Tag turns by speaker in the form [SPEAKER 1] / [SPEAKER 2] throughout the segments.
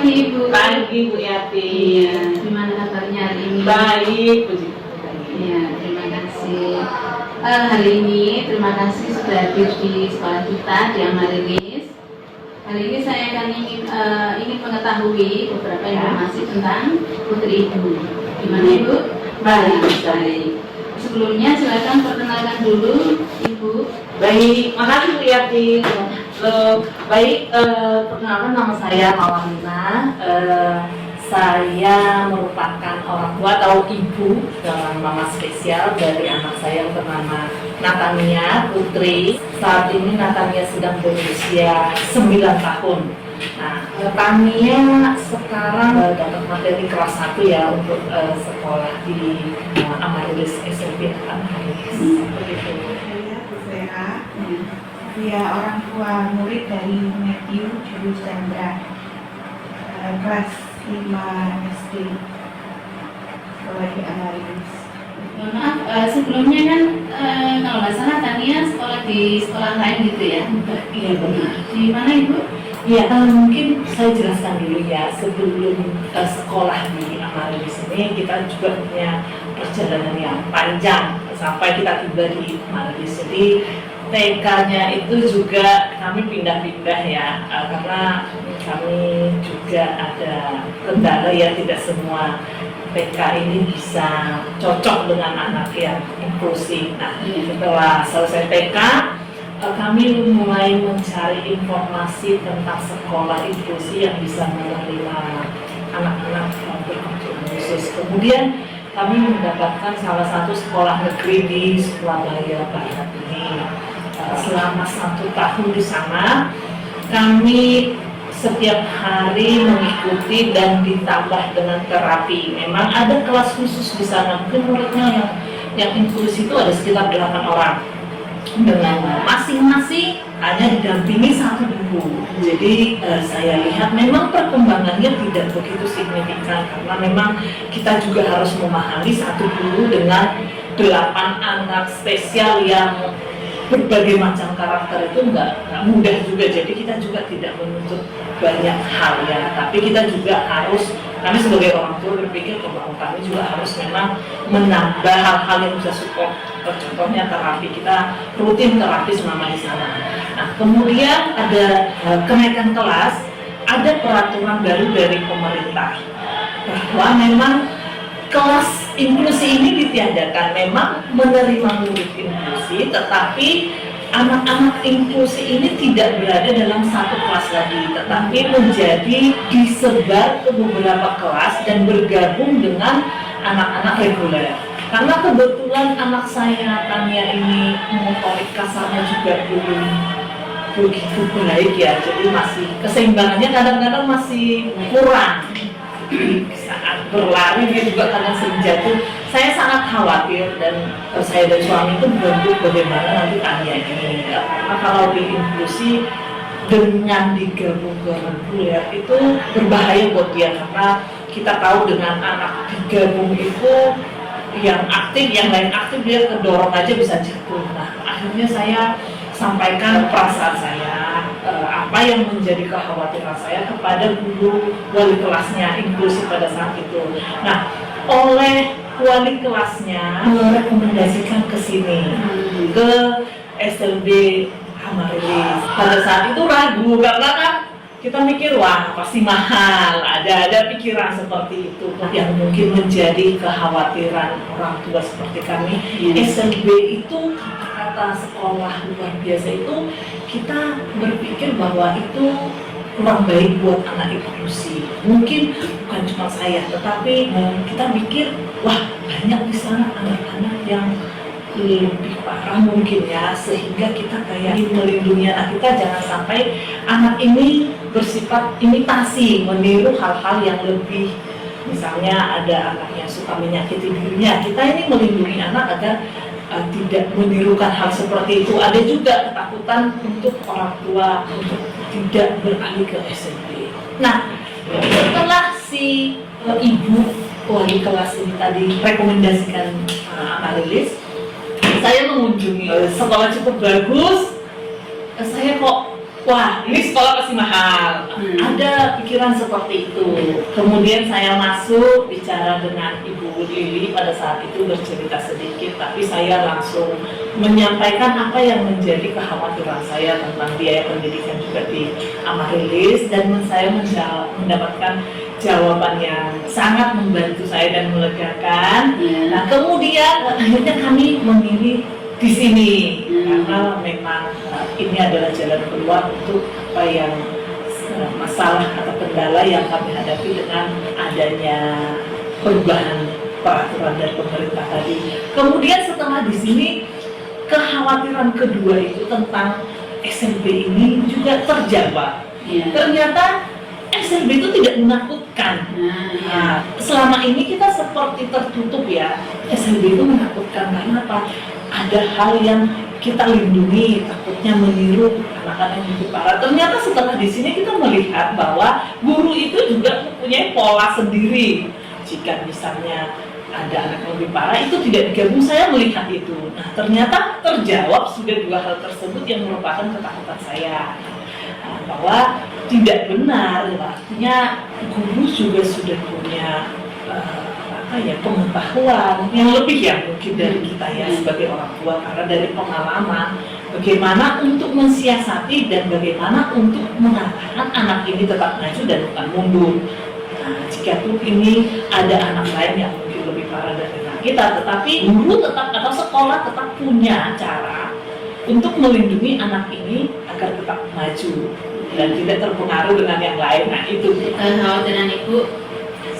[SPEAKER 1] pagi Ibu.
[SPEAKER 2] Pagi Bu Yati.
[SPEAKER 1] Iya, gimana kabarnya hari ini?
[SPEAKER 2] Baik, puji Tuhan.
[SPEAKER 1] Iya, terima kasih. Hari ini terima kasih sudah hadir di sekolah kita di Amarilis. Hari ini saya akan ingin mengetahui beberapa informasi tentang Putri Ibu. Gimana Ibu? Baik. Sebelumnya silakan perkenalkan dulu Ibu.
[SPEAKER 2] Baik, makasih Bu Yati. Baik, perkenalkan nama saya Maulana. Saya merupakan orang tua atau ibu dalam mama spesial dari anak saya yang bernama Natania Putri. Saat ini Natania sedang berusia 9 tahun. Nah, Natania sekarang dapat materi kelas 1 ya untuk sekolah di Amarilis SMP Amarilis. Begitu.
[SPEAKER 3] Saya Bu Vera, dia orang tua murid dari Matthew Julius Chandra, kelas 5 SD, sekolah di Amarilis.
[SPEAKER 1] Mohon maaf, sebelumnya kan kalau nggak salah Tania sekolah di sekolah lain gitu ya?
[SPEAKER 2] Iya benar.
[SPEAKER 1] Di mana Ibu?
[SPEAKER 2] Ya, mungkin saya jelaskan dulu ya, sebelum sekolah di Amarilis ini kita juga punya perjalanan yang panjang sampai kita tiba di Amarilis. Jadi TK-nya itu juga kami pindah-pindah ya, karena kami juga ada kendala ya, tidak semua TK ini bisa cocok dengan anak yang inklusif. Nah, setelah selesai TK, kami mulai mencari informasi tentang sekolah inklusi yang bisa menerima anak-anak yang berkebutuhan khusus. Kemudian kami mendapatkan salah satu sekolah negeri di Surabaya Barat ini. Selama 1 tahun di sana, kami setiap hari mengikuti dan ditambah dengan terapi. Memang ada kelas khusus di sana, mungkin muridnya yang inklusi itu ada sekitar 8 orang. Dengan masing-masing hanya didampingi 1 guru. Jadi saya lihat memang perkembangannya tidak begitu signifikan, karena memang kita juga harus memahami 1 guru dengan 8 anak spesial yang berbagai macam karakter itu nggak mudah juga. Jadi kita juga tidak menuntut banyak hal ya, tapi kita juga harus, kami sebagai orang tua berpikir bahwa kami juga harus memang menambah hal-hal yang bisa support. Contohnya terapi, kita rutin terapi selama di sana. Nah, kemudian ada kenaikan kelas, ada peraturan baru dari pemerintah bahwa memang kelas inklusi ini ditiadakan. Memang menerima murid inklusi, tetapi anak-anak inklusi ini tidak berada dalam 1 kelas lagi, tetapi menjadi disebar ke beberapa kelas dan bergabung dengan anak-anak reguler. Karena kebetulan anak saya Tania ini motorik kasarnya juga belum begitu baik ya, jadi masih keseimbangannya kadang-kadang masih kurang. Saat berlari dia juga kadang sering jatuh. Saya sangat khawatir dan saya dan suami itu berbentuk bagaimana nanti Tania ini. Karena kalau di inklusi dengan digabung ke reguler itu berbahaya buat dia, karena kita tahu dengan anak digabung itu yang aktif, yang lain aktif, dia kedorong aja bisa jatuh. Nah, akhirnya saya sampaikan perasaan saya, apa yang menjadi kekhawatiran saya kepada guru wali kelasnya inklusi pada saat itu. Nah, oleh wali kelasnya merekomendasikan ke sini, ke SLB Amarilis. Pada saat itu ragu, karena kan kita mikir, wah pasti mahal, ada pikiran seperti itu yang mungkin menjadi kekhawatiran orang tua seperti kami. SLB itu kata sekolah luar biasa itu, kita berpikir bahwa itu kurang baik buat anak inklusi. Mungkin bukan cuma saya, tetapi kita mikir, wah banyak di sana anak-anak yang lebih parah mungkin ya, sehingga kita kayak melindungi anak kita jangan sampai anak ini bersifat imitasi, meniru hal-hal yang lebih, misalnya ada anak yang suka menyakiti dirinya, kita ini melindungi anak agar tidak menirukan hal seperti itu. Ada juga ketakutan untuk orang tua untuk tidak beralih ke SMP. Nah, setelah si ibu wali kelas ini tadi rekomendasikan Amarilis, saya mengunjungi sekolah cukup bagus. Saya kok wah ini sekolah pasti mahal. Ada pikiran seperti itu. Kemudian saya masuk bicara dengan Ibu Lili pada saat itu bercerita sedikit, tapi saya langsung menyampaikan apa yang menjadi kekhawatiran saya tentang biaya pendidikan juga di Amaryllis, dan saya mendapatkan jawaban yang sangat membantu saya dan melegakan. Nah kemudian akhirnya kami memilih di sini karena memang ini adalah jalan keluar untuk apa yang masalah atau kendala yang kami hadapi dengan adanya perubahan peraturan dari pemerintah tadi. Kemudian setelah di sini kekhawatiran kedua itu tentang SMP ini juga terjawab. Ternyata SMP itu tidak menakutkan. Nah, selama ini kita seperti tertutup ya. SMP itu menakutkan karena apa? Ada hal yang kita lindungi, takutnya meniru anak-anak yang lebih parah. Ternyata setelah di sini kita melihat bahwa guru itu juga mempunyai pola sendiri. Jika misalnya ada anak yang lebih parah itu tidak digabung, saya melihat itu. Nah ternyata terjawab sudah dua hal tersebut yang merupakan ketakutan saya. Bahwa tidak benar, artinya guru juga sudah punya pengetahuan yang lebih ya mungkin dari kita ya sebagai orang tua, karena dari pengalaman bagaimana untuk mensiasati dan bagaimana untuk mengatakan anak ini tetap maju dan bukan mundur. Nah, jika tuh ini ada anak lain yang mungkin lebih parah dari kita, tetapi guru tetap atau sekolah tetap punya cara untuk melindungi anak ini agar tetap maju dan tidak terpengaruh dengan yang lain. Nah itu
[SPEAKER 1] kekhawatiran Ibu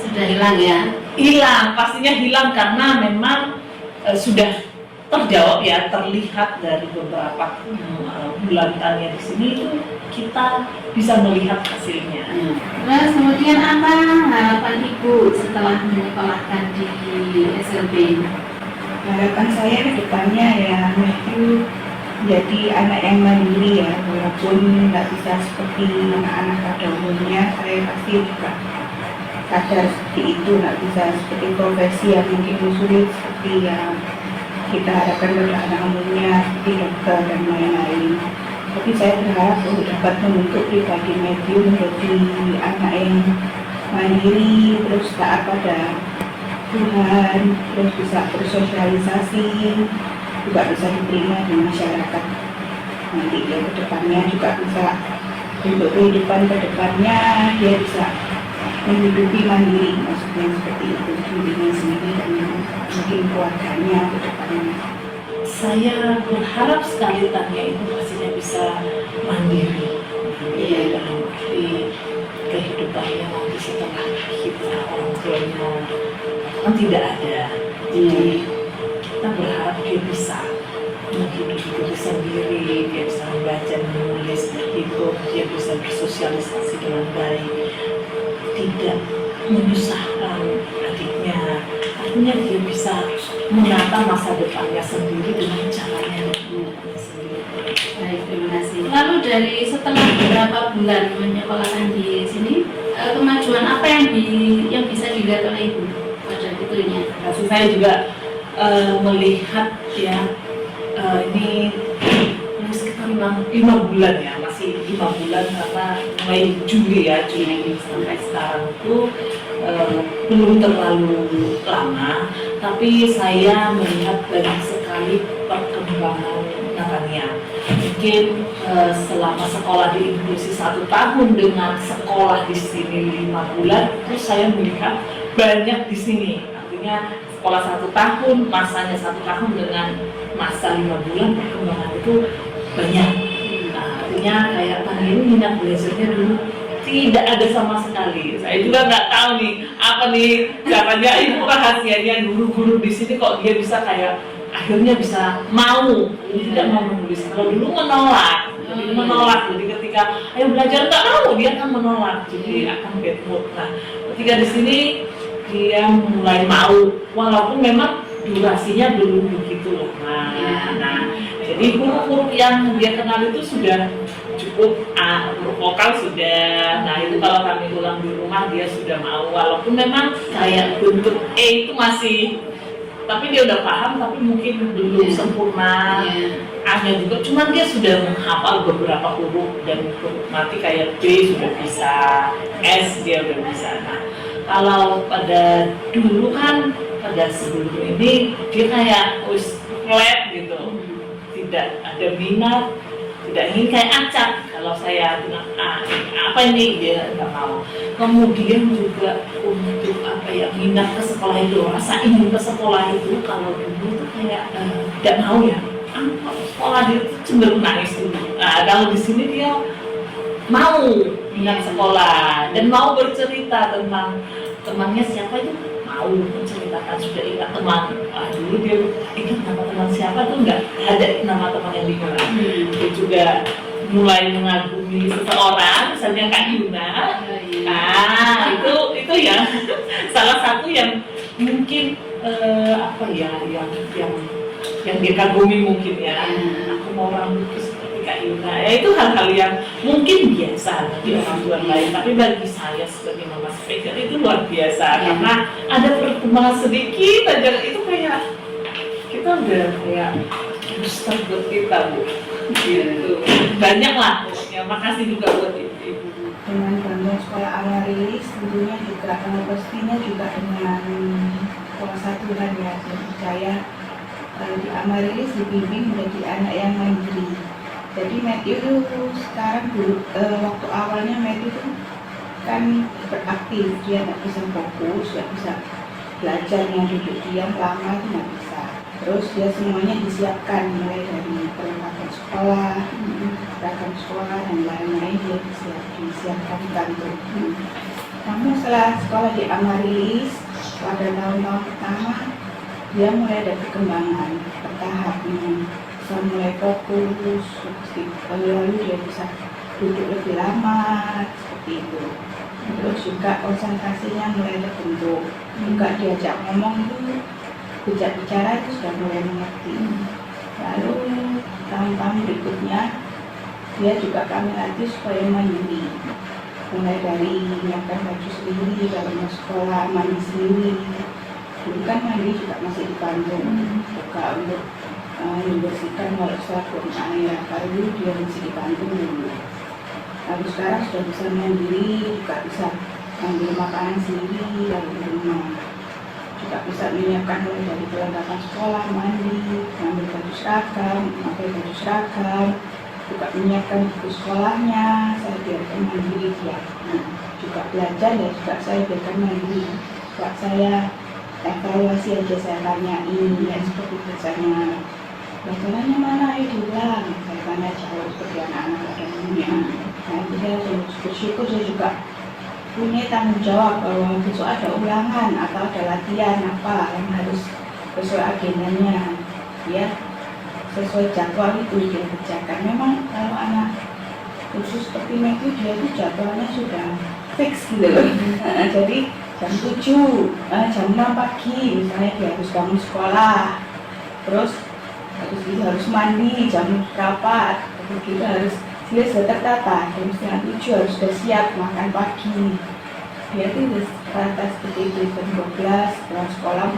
[SPEAKER 1] sudah hilang ya?
[SPEAKER 2] Hilang, pastinya hilang karena memang sudah terjawab ya, terlihat dari beberapa bulan tanya di sini itu kita bisa melihat hasilnya.
[SPEAKER 1] Terus kemudian apa harapan Ibu setelah menyekolahkan di SMP?
[SPEAKER 3] Harapan saya ke depannya ya Matthew jadi anak yang mandiri ya, walaupun nggak bisa seperti anak-anak pada umumnya. Saya pasti juga sadar seperti itu, nggak bisa seperti profesi yang mungkin sulit seperti yang kita harapkan pada anak umumnya seperti dokter dan lain-lain. Tapi saya berharap untuk dapat membentuk pribadi Matthew menjadi anak yang mandiri, terus taat pada Tuhan, terus bisa bersosialisasi, juga bisa diterima di masyarakat. Nanti dia ke depannya juga bisa untuk kehidupan ke depannya dia bisa menghidupi mandiri, maksudnya seperti itu, dirinya sendiri dan mungkin keluarganya ke depannya.
[SPEAKER 2] Saya berharap sekali Tania itu pastinya bisa mandiri dalam arti kehidupannya nanti setelah kita orang tuanya kan tidak ada. Jadi kita berharap dia bisa menghidupi diri sendiri, dia bisa membaca, menulis, berhitung, dia bisa bersosialisasi dengan baik, tidak menyusahkan adiknya. Artinya dia bisa menata masa depannya sendiri dengan caranya sendiri.
[SPEAKER 1] Baik, terima kasih. Lalu dari setelah beberapa bulan menyekolahkan di sini, kemajuan apa yang bisa dilihat oleh Ibu pada putrinya?
[SPEAKER 2] Saya juga melihat ya ini sekitar 5 bulan ya, masih 5 bulan karena mulai Juli sampai sekarang itu belum terlalu lama, tapi saya melihat banyak sekali perkembangan Natania. Mungkin selama sekolah di inklusi 1 tahun dengan sekolah di sini 5 bulan, terus saya melihat banyak di sini. Artinya sekolah 1 tahun, masanya 1 tahun dengan masa 5 bulan, perkembangan itu banyak. Nah, artinya kayak Tania ini minat belajarnya dulu tidak ada sama sekali. Saya juga nggak tahu nih apa nih caranya, itu rahasianya guru-guru di sini kok dia bisa kayak akhirnya bisa mau tidak mau menulis. Kalau dulu menolak, jadi ketika ayo belajar nggak mau, dia akan menolak, jadi akan bad mood. Nah, ketika di sini dia mulai mau, walaupun memang durasinya belum begitu lama. Nah, jadi huruf-huruf yang dia kenal itu sudah cukup, huruf vokal sudah. Nah, itu kalau kami ulang di rumah dia sudah mau, walaupun memang kayak bentuk E itu masih, tapi dia udah paham tapi mungkin belum sempurna. A anaknya juga, cuman dia sudah menghafal beberapa huruf dan huruf mati kayak B sudah bisa, S dia udah bisa. Nah, kalau pada dulu kan, pada sebelum ini dia kayak flat gitu, tidak ada minat, tidak ingin kayak acak. Kalau saya bilang apa ini, dia nggak mau. Kemudian juga untuk apa ya, minat ke sekolah itu, rasa ingin ke sekolah itu, kalau dulu tuh kayak tidak mau ya. Sekolah dia cenderung nangis dulu. Nah, kalau di sini dia mau minat sekolah dan mau bercerita tentang temannya siapa itu, mau menceritakan, sudah ingat teman. Dulu dia ingat nama teman siapa tuh, nggak ada nama teman yang diingat. Dia juga mulai mengagumi seseorang, misalnya Kak Yuna. Itu ya salah satu yang mungkin apa ya, yang dia kagumi mungkin ya. Aku mau rambutku seperti Kak Yuna. Ya itu hal-hal yang mungkin biasa bagi orang tua lain, tapi bagi saya sebagai mama speaker itu luar biasa karena ada perkembangan sedikit aja itu kayak kita udah kayak booster buat kita, Bu. Gitu. Banyak lah pokoknya. Makasih juga buat ibu.
[SPEAKER 3] Dengan bantuan sekolah Amarilis tentunya juga pastinya juga dengan kuasa Tuhan ya. Jadi saya di Amarilis dibimbing menjadi anak yang mandiri. Jadi Matthew itu sekarang dulu waktu awalnya Matthew itu kan beraktif, dia nggak bisa fokus, nggak bisa belajarnya duduk diam lama itu nggak bisa. Terus dia semuanya disiapkan mulai dari perlengkapan sekolah, seragam sekolah dan lain-lain dia disiapkan di kantor. Namun setelah sekolah di Amarilis pada tahun-tahun pertama dia mulai ada perkembangan bertahap, bisa mulai fokus, lalu dia bisa duduk lebih lama seperti itu. Terus juga konsentrasinya mulai terbentuk, juga diajak ngomong itu, bicara itu sudah mulai mengerti. Lalu tahun-tahun berikutnya dia juga kami latih supaya mandiri, mulai dari menyiapkan baju sendiri, kalau mau sekolah mandi sendiri. Dulu kan mandi juga masih dibantu, juga untuk membersihkan kalau sabun air, kalau dia masih dibantu dulu. Lalu sekarang sudah bisa mandiri, juga bisa ambil makanan sendiri dari rumah, juga bisa menyiapkan mulai dari perlengkapan sekolah, mandi, ambil baju seragam, pakai baju seragam, juga menyiapkan buku sekolahnya. Saya biarkan mandiri dia. Juga belajar ya juga saya biarkan mandiri. Buat saya evaluasi aja, saya tanyain ya seperti biasanya. Pelajarannya mana itu bilang, saya tanya jawab seperti anak-anak pada umumnya. Nah itu saya bersyukur saya juga punya tanggung jawab bahwa besok ada ulangan atau ada latihan apa yang harus sesuai agendanya, ya sesuai jadwal itu dia kerjakan. Memang kalau anak khusus seperti Matthew dia itu jadwalnya sudah fix gitu loh. Jadi jam 7, jam 6 pagi misalnya dia harus bangun sekolah, terus habis itu harus mandi jam berapa, begitu harus dia sudah tertata, jam setengah 7 harus sudah siap makan pagi. Dia itu rata seperti itu, jam 12 pulang sekolah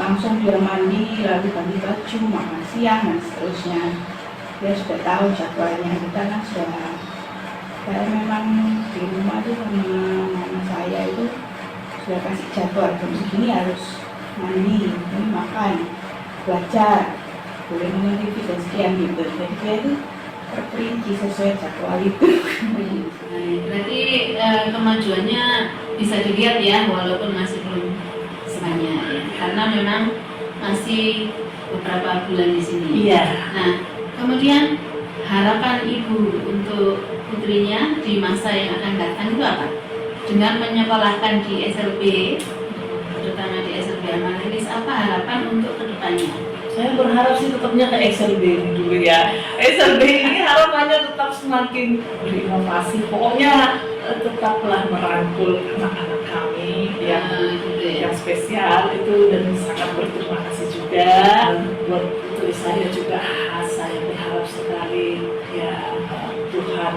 [SPEAKER 3] langsung dia mandi, lalu ganti baju, makan siang dan seterusnya. Dia sudah tahu jadwalnya. Kita kan saya memang di rumah itu sama mama saya itu sudah kasih jadwal, jam segini harus mandi, makan, belajar, boleh nonton TV dan sekian gitu. Jadi dia itu terperinci sesuai jadwal itu.
[SPEAKER 1] Berarti kemajuannya bisa dilihat ya, walaupun masih belum sebanyak ya, karena memang masih beberapa bulan di sini.
[SPEAKER 2] Iya.
[SPEAKER 1] Nah, kemudian harapan ibu untuk putrinya di masa yang akan datang itu apa? Dengan menyekolahkan di SLB, terutama di SLB Amarilis, apa harapan untuk kedepannya?
[SPEAKER 2] Saya berharap sih tetapnya ke SLB dulu ya. SLB ini harapannya tetap semakin berinovasi. Pokoknya tetaplah merangkul anak-anak kami yang spesial itu, dan sangat berterima kasih juga buat putri saya juga. Saya berharap sekali ya Tuhan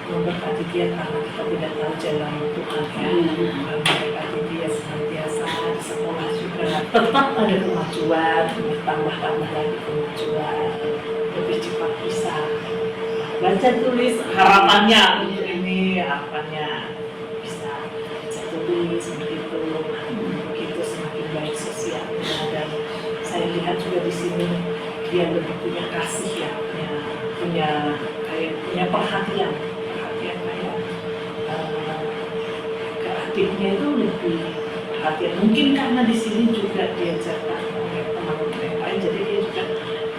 [SPEAKER 2] memberkati dia, karena kita tidak tahu jalan Tuhan ya. Memberkati dia senantiasa di sekolah juga tetap ada kemajuan, tambah lagi kemajuan, lebih baca tulis harapannya untuk ini, harapannya bisa baca tulis begitu semakin baik sosialnya. Dan saya lihat juga di sini dia lebih punya kasih ya, punya perhatian kayak ke adiknya itu lebih perhatian. Mungkin karena di sini juga diajarkan oleh teman-teman yang lain, jadi dia juga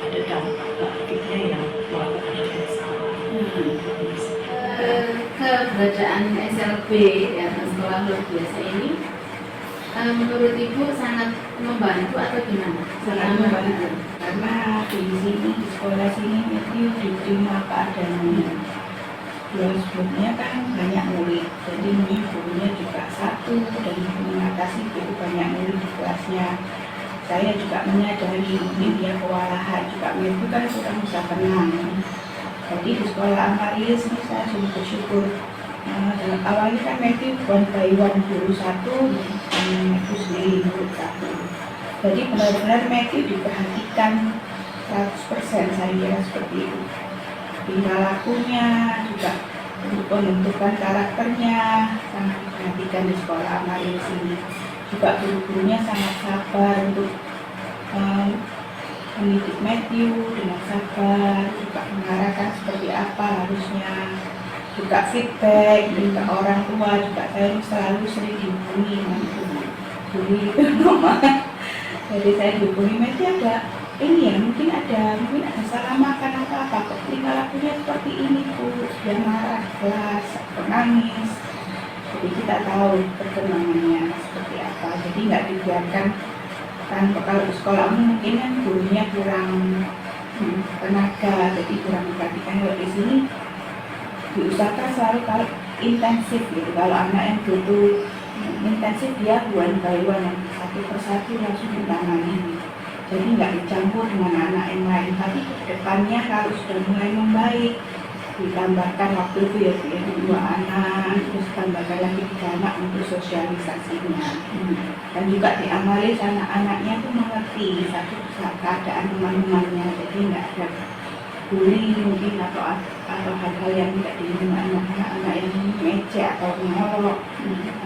[SPEAKER 2] ada dampak ke adiknya yang melakukan hal yang sama.
[SPEAKER 1] Keberadaan SLB ya, sekolah luar biasa ini menurut Ibu sangat membantu atau gimana?
[SPEAKER 3] Sangat membantu karena di sini di sekolah sini itu diterima apa adanya. Sebelumnya kan banyak murid, jadi mungkin gurunya juga satu dan mengatasi itu banyak murid di kelasnya. Saya juga menyadari mungkin dia kewalahan juga, itu kan kurang bisa tenang. Jadi di sekolah Amarilis ini saya sungguh bersyukur. Dalam awalnya kan Matthew one by one guru satu, dan Matthew sendiri murid satu. Jadi benar-benar Matthew diperhatikan 100%, saya kira seperti itu. Tingkah lakunya juga untuk menentukan karakternya sangat diperhatikan di sekolah Amarilis ini. Juga guru-gurunya sangat sabar untuk mendidik Matthew dengan sabar, juga mengarahkan seperti apa harusnya, juga feedback ke orang tua. Juga saya selalu sering dihubungi guru itu mama. Jadi saya dihubungi, Matthew ada ini ya, mungkin ada salah makan atau apa, kok tingkah lakunya seperti ini Bu, dia marah, kelas, menangis. Jadi kita tahu perkembangannya seperti apa, jadi nggak dibiarkan. Kalau di sekolah mungkin kan gurunya kurang tenaga, jadi kurang diperhatikan. Kalau di sini diusahakan selalu kalau intensif gitu, kalau anak yang butuh intensif dia one by one, satu persatu langsung ditangani. Jadi nggak dicampur dengan anak yang lain, tapi depannya kalau sudah mulai membaik, ditambahkan waktu itu ya dua anak, terus tambahkan lagi 3 anak untuk sosialisasinya. Dan juga di Amarilis anak-anaknya itu mengerti satu keadaan teman-temannya, jadi nggak ada bully mungkin atau hal-hal yang tidak diinginkan, anak-anak yang ngecek atau ngolok,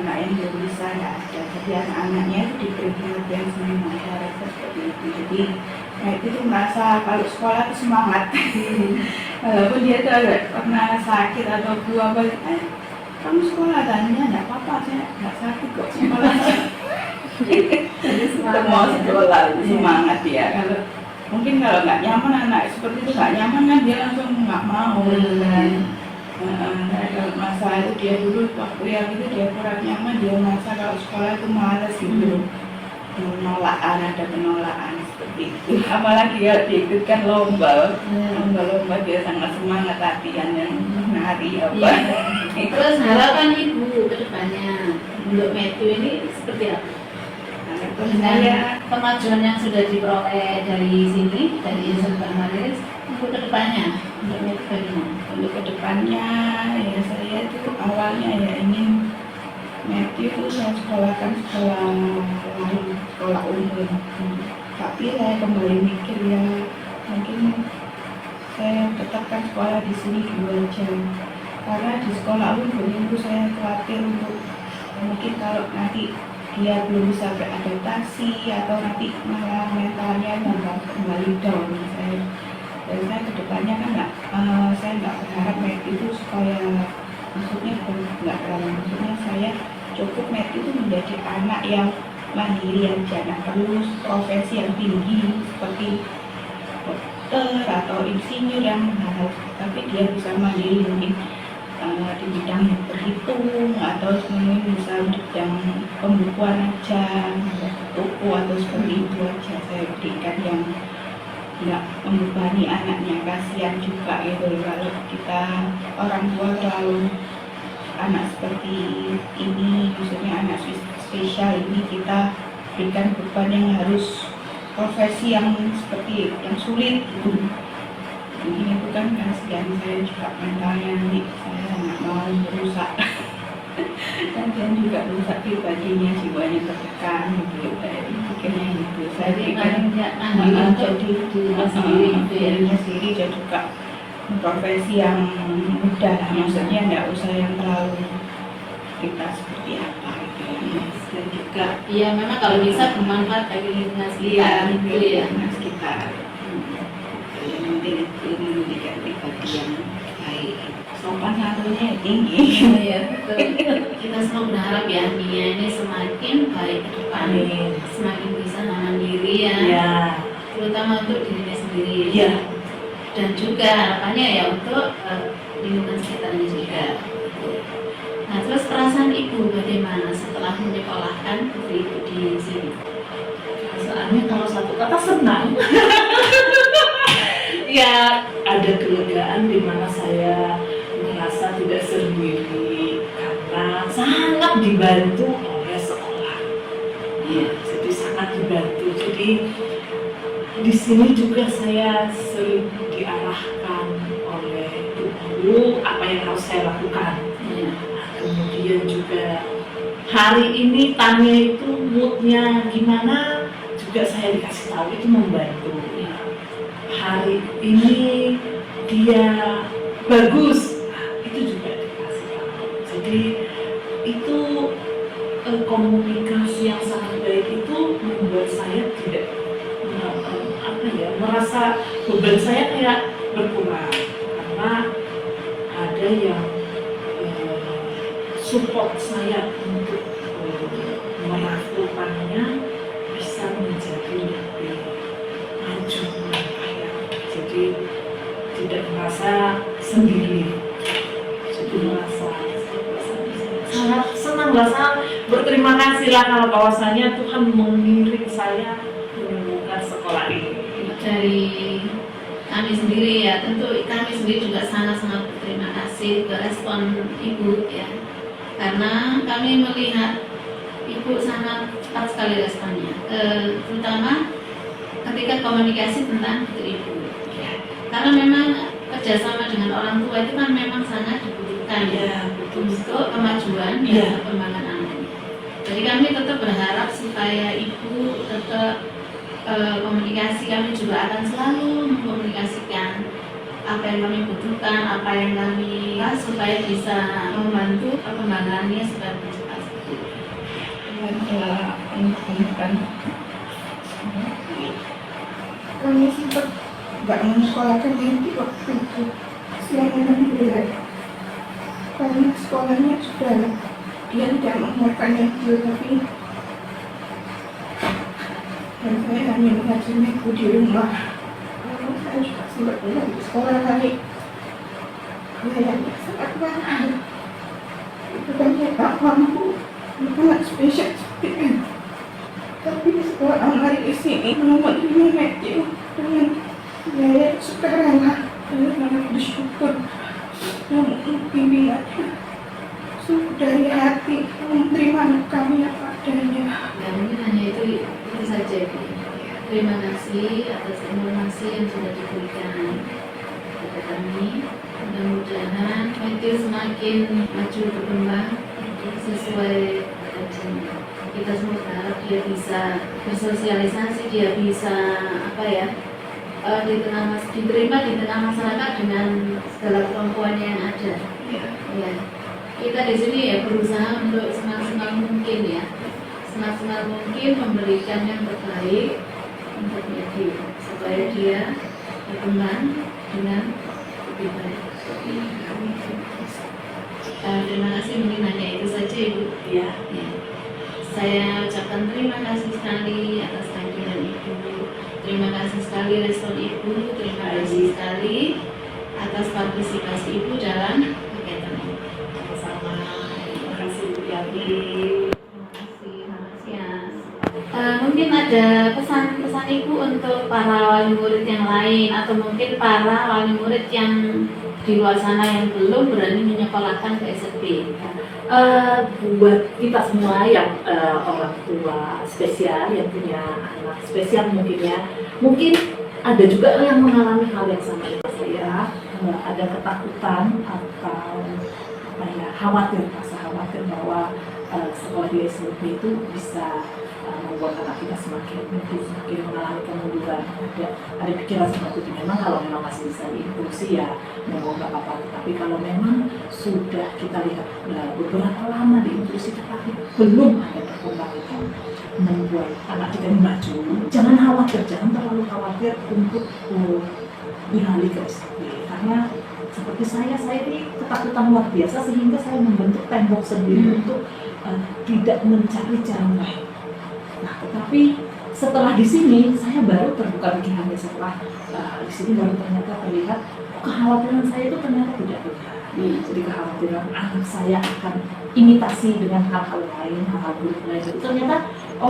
[SPEAKER 3] anak yang belum bisa nggak ada. Jadi anak-anaknya itu diberi perhatian sama masyarakat seperti itu. Jadi itu merasa kalau sekolah itu semangat. Walaupun dia tuh pernah sakit atau apa, kamu sekolah tanya nggak apa-apa, saya nggak sakit kok sekolah. Jadi mau sekolah semangat ya. Mungkin kalau nggak nyaman anak seperti itu nggak nyaman kan dia langsung nggak mau. Kalau masa itu dia dulu waktu yang itu dia kurang nyaman, dia merasa kalau sekolah itu malas gitu. Ada penolakan seperti itu. Apalagi kalau diikutkan lomba dia sangat semangat latihan yang nari apa.
[SPEAKER 1] Terus harapan Ibu ke depannya untuk Matthew ini seperti apa? Dengan kemajuan yang sudah diperoleh dari sini, dari SLB Amarilis, untuk kedepannya, untuk Matthew bagaimana?
[SPEAKER 3] Untuk kedepannya ya saya itu awalnya ya ingin Matthew itu saya sekolahkan sekolah lain, sekolah umum. Tapi saya kembali mikir ya mungkin saya tetapkan sekolah di sini 2 jam. Karena di sekolah umum itu saya khawatir untuk mungkin kalau nanti dia belum bisa beradaptasi atau nanti malah mentalnya kembali down. Dan saya kedepannya kan saya nggak berharap Matthew itu supaya maksudnya saya cukup Matthew itu menjadi anak yang mandiri aja, nggak perlu profesi yang tinggi seperti dokter atau insinyur yang mahal, tapi dia bisa mandiri mungkin di bidang berhitung atau mungkin bisa di bidang pembukuan aja, toko atau seperti itu aja. Saya berikan yang nggak membebani anaknya, kasihan juga gitu kalau kita orang tua terlalu anak seperti ini, maksudnya anak spesial ini kita berikan beban yang harus profesi yang seperti yang sulit gitu. Ini itu kan kasihan, saya juga mentalnya nanti saya nggak mau merusak dan juga merusak pribadinya, jiwanya tertekan gitu. Saya pikirnya gitu. Saya
[SPEAKER 1] Jadi
[SPEAKER 3] pikir
[SPEAKER 1] paling tidak jadi dirinya sendiri gitu ya.
[SPEAKER 3] dirinya sendiri dan juga profesi yang mudah lah, maksudnya nggak usah yang terlalu kita seperti apa gitu ya. Dan juga
[SPEAKER 1] Iya, memang kalau bisa bermanfaat bagi lingkungan sekitar gitu ya.
[SPEAKER 3] lingkungan sekitar. Yang penting itu menjadikan pribadi yang baik, sopan santunnya tinggi.
[SPEAKER 1] Iya, betul. Kita semua berharap ya Mia ini semakin baik ke depan,
[SPEAKER 2] Amin.
[SPEAKER 1] semakin bisa mandiri ya,
[SPEAKER 2] Ya,
[SPEAKER 1] terutama untuk dirinya sendiri.
[SPEAKER 2] ya.
[SPEAKER 1] Dan juga harapannya ya untuk lingkungan sekitarnya juga. Nah, terus perasaan ibu bagaimana setelah menyekolahkan putri ibu di sini?
[SPEAKER 2] Soalnya kalau satu kata senang. Ya, ada kelegaan di mana saya merasa tidak sendiri karena sangat dibantu oleh sekolah. Ya, jadi sangat dibantu. Jadi di sini juga saya sering diarahkan oleh guru apa yang harus saya lakukan.
[SPEAKER 1] Ya.
[SPEAKER 2] Kemudian juga hari ini Tania itu moodnya gimana juga saya dikasih tahu, itu membantu. Hari ini dia bagus, itu juga dikasih tahu. Jadi itu komunikasi yang sangat baik itu membuat saya tidak merasa beban saya kayak berkurang karena ada yang support saya untuk melakukannya bisa menjadi lebih maju ya. Jadi tidak merasa sendiri, jadi merasa sangat senang lah, sangat berterima kasih lah kalau bahwasanya Tuhan mengirim saya menemukan sekolah ini.
[SPEAKER 1] Dari kami sendiri ya, tentu kami sendiri juga sangat-sangat berterima kasih ke respon ibu ya, karena kami melihat ibu sangat cepat sekali responnya, terutama ketika komunikasi tentang putri ibu ya. Karena memang kerjasama dengan orang tua itu kan memang sangat dibutuhkan ya, untuk kemajuan dan perkembangan anaknya. Jadi kami tetap berharap supaya ibu tetap komunikasi, kami juga akan selalu mengkomunikasikan apa yang kami butuhkan, apa yang kami supaya bisa membantu perkembangannya supaya lebih cepat.
[SPEAKER 3] Bukan kami sempat nggak menyekolahkan Yanti waktu itu, alhamdulillah karena sekolahnya sudah dia tidak mengeluarkan Yanti, tapi dan saya hanya mengajar ibu di rumah. Saya juga sempat bilang di sekolah kali biayanya sangat mahal, itu kan saya tak mampu, sangat spesial seperti itu. Tapi setelah amari di sini menerima Matthew dengan biaya sukarela, saya sangat bersyukur dan bimbingannya sungguh dari hati menerima kami apa adanya.
[SPEAKER 1] Ya mungkin hanya itu saja. Terima kasih atas informasi yang sudah diberikan kepada kami. Mudah-mudahan Matthew semakin maju berkembang sesuai kajiannya. Kita semua berharap dia bisa bersosialisasi, dia bisa diterima di tengah masyarakat dengan segala kemampuannya yang ada. Ya. Kita di sini ya berusaha untuk semaksimal mungkin ya, semaksimal mungkin memberikan yang terbaik untuk Matthew supaya dia berkembang dengan lebih baik. Terima kasih, mungkin hanya itu saja Ibu. Ya. Saya ucapkan terima kasih sekali atas kehadiran Ibu. Terima kasih sekali respon Ibu. Terima kasih sekali atas partisipasi Ibu dalam kegiatan ini.
[SPEAKER 2] Sama-sama. Terima kasih Bu Yati.
[SPEAKER 1] Terima kasih ya. Mungkin ada pesan-pesan Ibu untuk para wali murid yang lain atau mungkin para wali murid yang di luar sana yang belum berani menyekolahkan ke SMP.
[SPEAKER 2] Buat kita semua yang orang tua spesial yang punya anak spesial mungkin ada juga yang mengalami hal yang sama dengan saya, ada ketakutan atau rasa khawatir bahwa sekolahnya di SMP itu bisa membuat anak kita semakin mengalami kemunduran. Ada pikiran seperti itu. Memang kalau memang masih bisa diimpulsi ya memang nggak apa-apa. Tapi kalau memang sudah kita lihat beberapa lama diimpulsi tetapi belum ada perkembangan membuat anak kita ini maju, jangan khawatir, jangan terlalu khawatir untuk beralih ke SMP. Karena seperti saya ini ketakutan luar biasa sehingga saya membentuk tembok sendiri untuk tidak mencari jalan lain. Nah, tetapi setelah di sini saya baru terbuka pikirannya, setelah di sini baru ternyata terlihat kekhawatiran saya itu ternyata tidak benar. Jadi kekhawatiran anak saya akan imitasi dengan hal-hal lain, hal-hal buruk lain, itu ternyata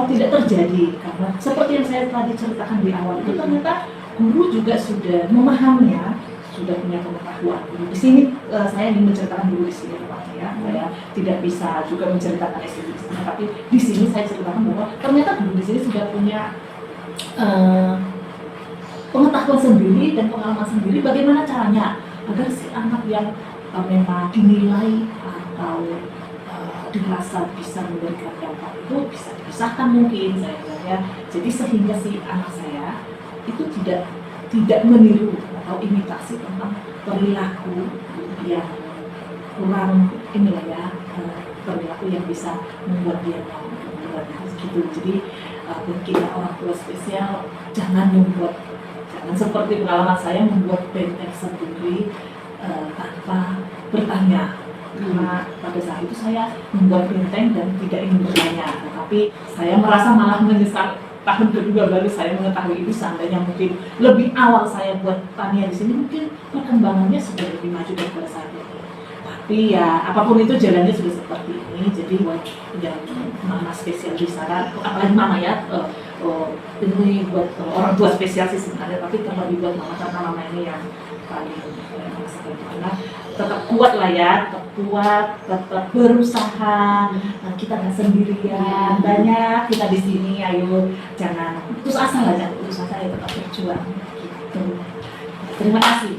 [SPEAKER 2] tidak terjadi. Karena seperti yang saya tadi ceritakan di awal itu ternyata guru juga sudah memahaminya, sudah punya pengetahuan. Di sini saya ingin menceritakan dulu di sini tempatnya ya. Saya tidak bisa juga menceritakan SD di sini, tapi di sini saya ceritakan bahwa ternyata guru di sini sudah punya pengetahuan sendiri dan pengalaman sendiri bagaimana caranya agar si anak yang memang dinilai atau dirasa bisa memberikan dampak itu bisa dipisahkan mungkin saya bilang ya. Jadi sehingga si anak saya itu tidak meniru atau imitasi tentang perilaku yang kurang perilaku yang bisa membuat dia mau gitu. Jadi bagi orang tua spesial jangan seperti pengalaman saya membuat benteng sendiri tanpa bertanya. Karena pada saat itu saya membuat benteng dan tidak ingin bertanya, tetapi saya merasa malah menyesal. Tahun kedua baru saya mengetahui itu, seandainya mungkin lebih awal saya buat tania di sini mungkin perkembangannya sudah lebih maju daripada saat ini. Tapi ya apapun itu jalannya sudah seperti ini. Jadi buat yang mama spesial di sana, apalagi mama ya, ini buat orang tua spesial sih sebenarnya, tapi terlebih buat mama karena mama ini yang paling merasakan karena tetap kuat lah ya, tetap kuat, tetap berusaha. Nah, kita nggak sendirian, banyak kita di sini. Ayo jangan putus asa lah, jangan putus asa, ya tetap berjuang. Gitu. Terima kasih.